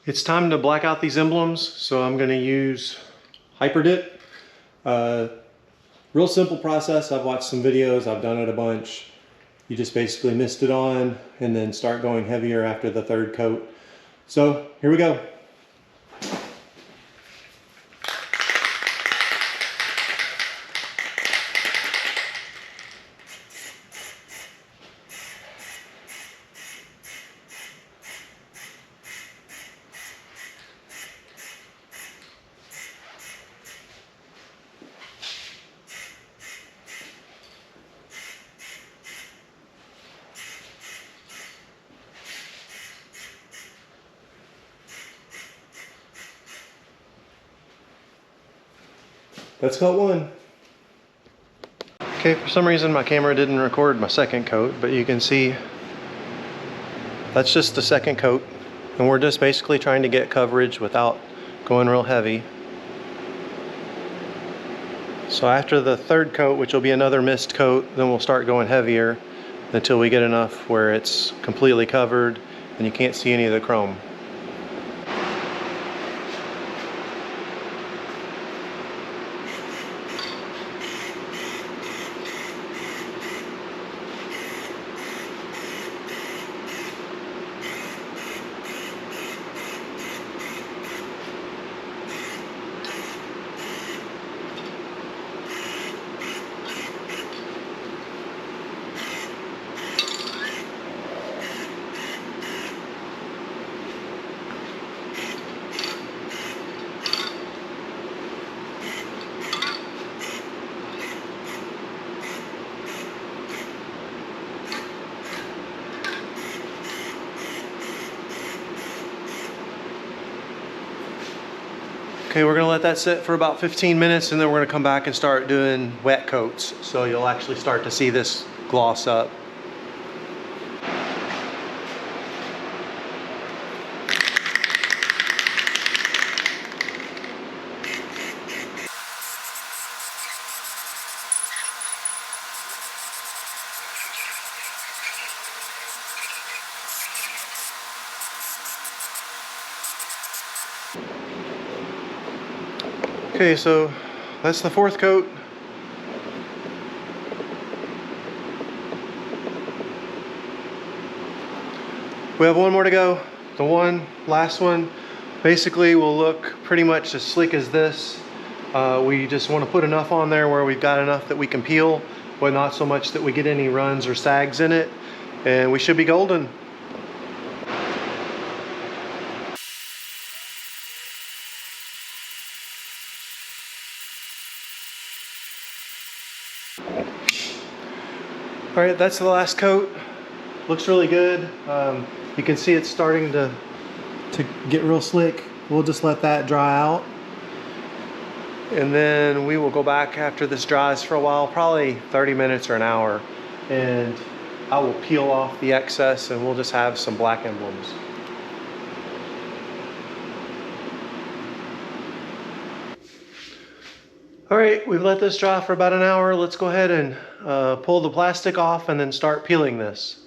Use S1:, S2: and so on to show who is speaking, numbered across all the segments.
S1: It's time to black out these emblems, so I'm going to use Hyper Dip. Real simple process. I've watched some videos, I've done it a bunch. You just basically mist it on and then start going heavier after the third coat. So here we go. That's coat one. Okay, for some reason my camera didn't record my second coat, but you can see that's just the second coat, and we're just basically trying to get coverage without going real heavy. So after the third coat, which will be another mist coat, then we'll start going heavier until we get enough where it's completely covered and you can't see any of the chrome. Okay, we're gonna let that sit for about 15 minutes and then we're gonna come back and start doing wet coats. So you'll actually start to see this gloss up. Okay, so that's the fourth coat. We have one more to go. The last one basically will look pretty much as slick as this. We just want to put enough on there where we've got enough that we can peel, but not so much that we get any runs or sags in it, and we should be golden. All right, that's the last coat. Looks really good. You can see it's starting to get real slick. We'll just let that dry out. And then we will go back after this dries for a while, probably 30 minutes or an hour. And I will peel off the excess and we'll just have some black emblems. All right, we've let this dry for about an hour. Let's go ahead and pull the plastic off and then start peeling this.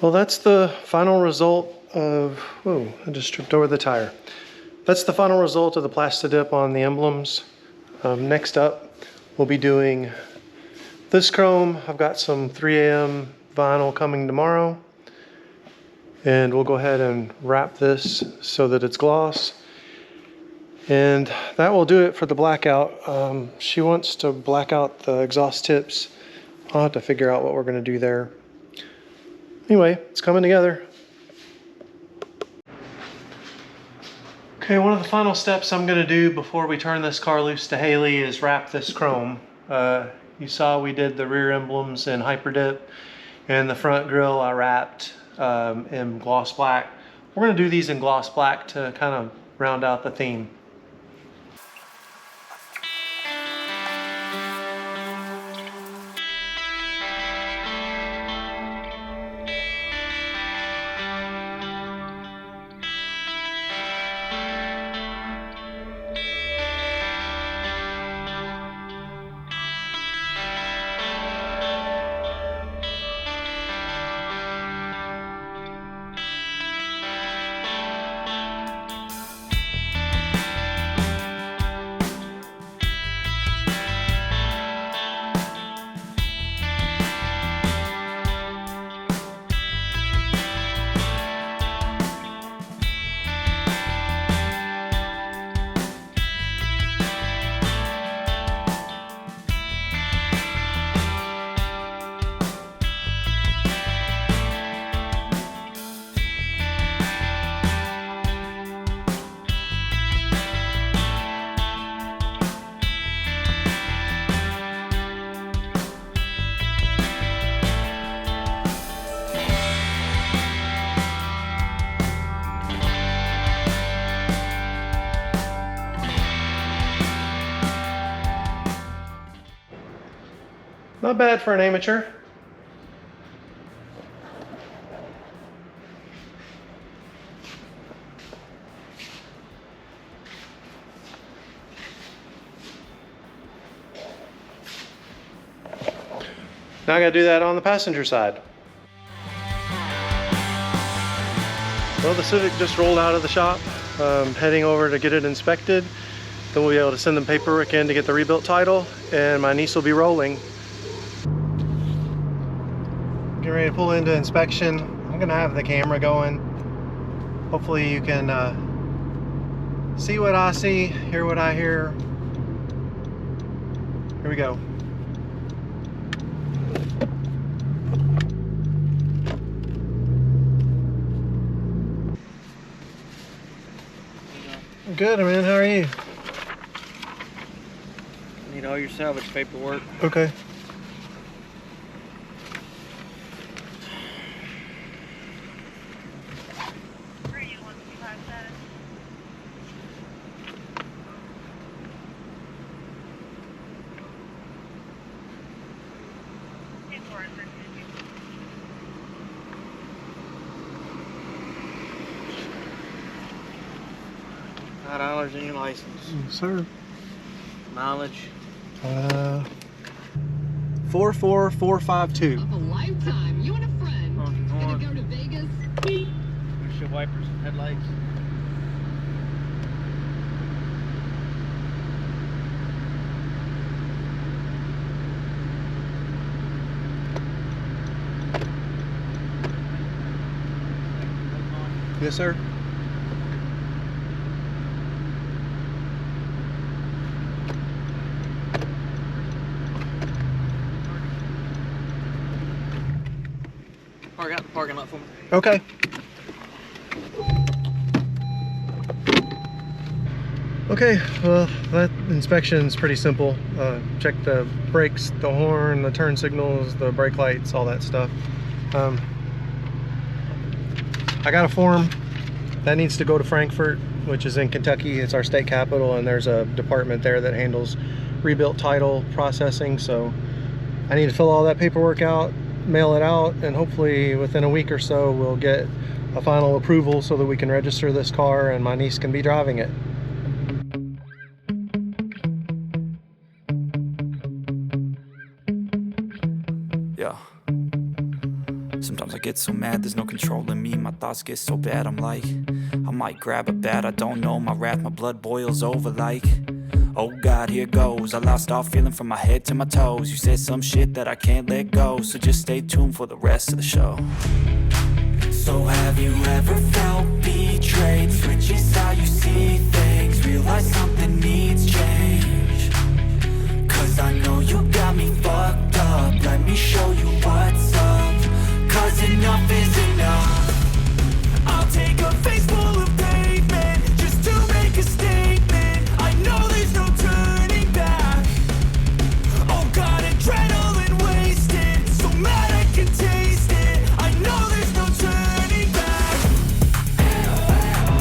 S1: Well, that's the final result of, whoa, I just tripped over the tire. That's the final result of the Plastidip on the emblems. Next up, we'll be doing this chrome. I've got some 3AM vinyl coming tomorrow. And we'll go ahead and wrap this so that it's gloss. And that will do it for the blackout. She wants to black out the exhaust tips. I'll have to figure out what we're gonna do there. Anyway, it's coming together. Okay, one of the final steps I'm gonna do before we turn this car loose to Hailee is wrap this chrome. You saw we did the rear emblems in Hyperdip, and the front grille I wrapped in gloss black. We're gonna do these in gloss black to kind of round out the theme. Not bad for an amateur. Now I gotta do that on the passenger side. Well, the Civic just rolled out of the shop, heading over to get it inspected. Then we'll be able to send them paperwork in to get the rebuilt title, and my niece will be rolling. Getting ready to pull into inspection. I'm gonna have the camera going. Hopefully you can see what I see, hear what I hear. Here we go. I'm good, man. How are you?
S2: Need all your salvage paperwork.
S1: Okay.
S2: $5 in your license.
S1: Yes, sir.
S2: Mileage.
S1: 44452.
S3: Of a lifetime. You and a friend. Gonna go to Vegas.
S2: Windshield wipers, headlights.
S1: Yes, sir.
S2: Park out the parking lot for me.
S1: Okay. Okay, well, that inspection's pretty simple. Check the brakes, the horn, the turn signals, the brake lights, all that stuff. I got a form that needs to go to Frankfort, which is in Kentucky. It's our state capital, and there's a department there that handles rebuilt title processing. So I need to fill all that paperwork out, mail it out, and hopefully within a week or so we'll get a final approval so that we can register this car and my niece can be driving it.
S4: Yeah. It's Sometimes I get so mad, there's no controlling me. My thoughts get so bad, I'm like, I might grab a bat, I don't know. My wrath, my blood boils over like, oh God, here goes. I lost all feeling from my head to my toes. You said some shit that I can't let go, so just stay tuned for the rest of the show. So have you ever felt betrayed? Switches how you see things, realize something needs change. Cause I know you got me fucked up, let me show you what's up. Cause enough is enough. I'll take a face full of pavement just to make a statement. I know there's no turning back. Oh God, adrenaline wasted, so mad I can taste it. I know there's no turning back.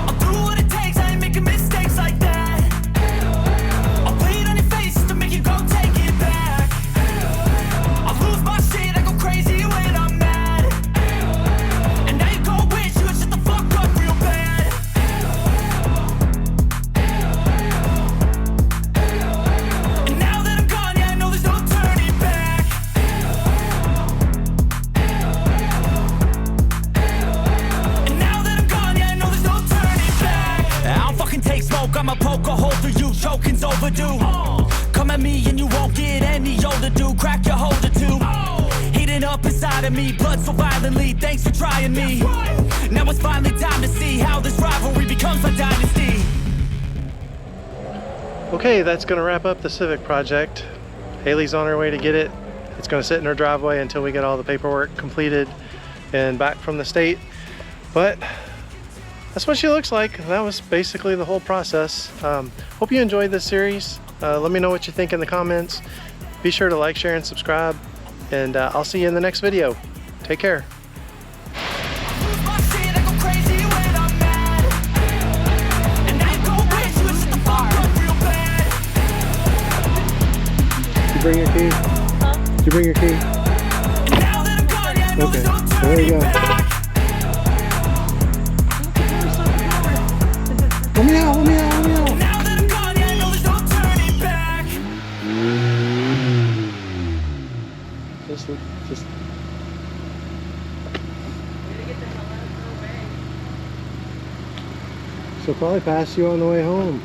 S4: I'll do what it takes, I ain't making mistakes like that. I'll play it on your face to make you go take it back. I'll lose my shit, I go crazy when I'm mad. And now you go wish you would shut the fuck up real bad. And now that I'm gone, yeah, I know there's no turning back. And now that I'm gone, yeah, I know there's no turning back. I don't fucking take smoke, I'ma poke a hole through you, choking's overdue. Come at me and you won't get any older, dude. Crack your holder too. Heating up inside of me, blood so violently. Thanks for trying me. Now it's finally time to see how this rivalry becomes a dynasty.
S1: Okay, that's gonna wrap up the Civic project. Haley's on her way to get it. It's gonna sit in her driveway until we get all the paperwork completed and back from the state. But that's what she looks like. That was basically the whole process. Hope you enjoyed this series. Let me know what you think in the comments. Be sure to like, share, and subscribe. And I'll see you in the next video. Take care.
S4: Lose my shit, I go crazy when I'm mad. And now you go wish you would shut the fuck up real bad.
S1: Did you bring your key?
S3: Huh?
S1: Did you bring your key?
S4: And now that I'm gone, yeah, I know
S1: Okay,
S4: there's no
S1: there you
S4: turning
S1: go.
S4: back.
S1: Let me out, let me out, let me out.
S4: Now that I'm gone, yeah, I know there's no turning back.
S1: Just she'll probably pass you on the way home.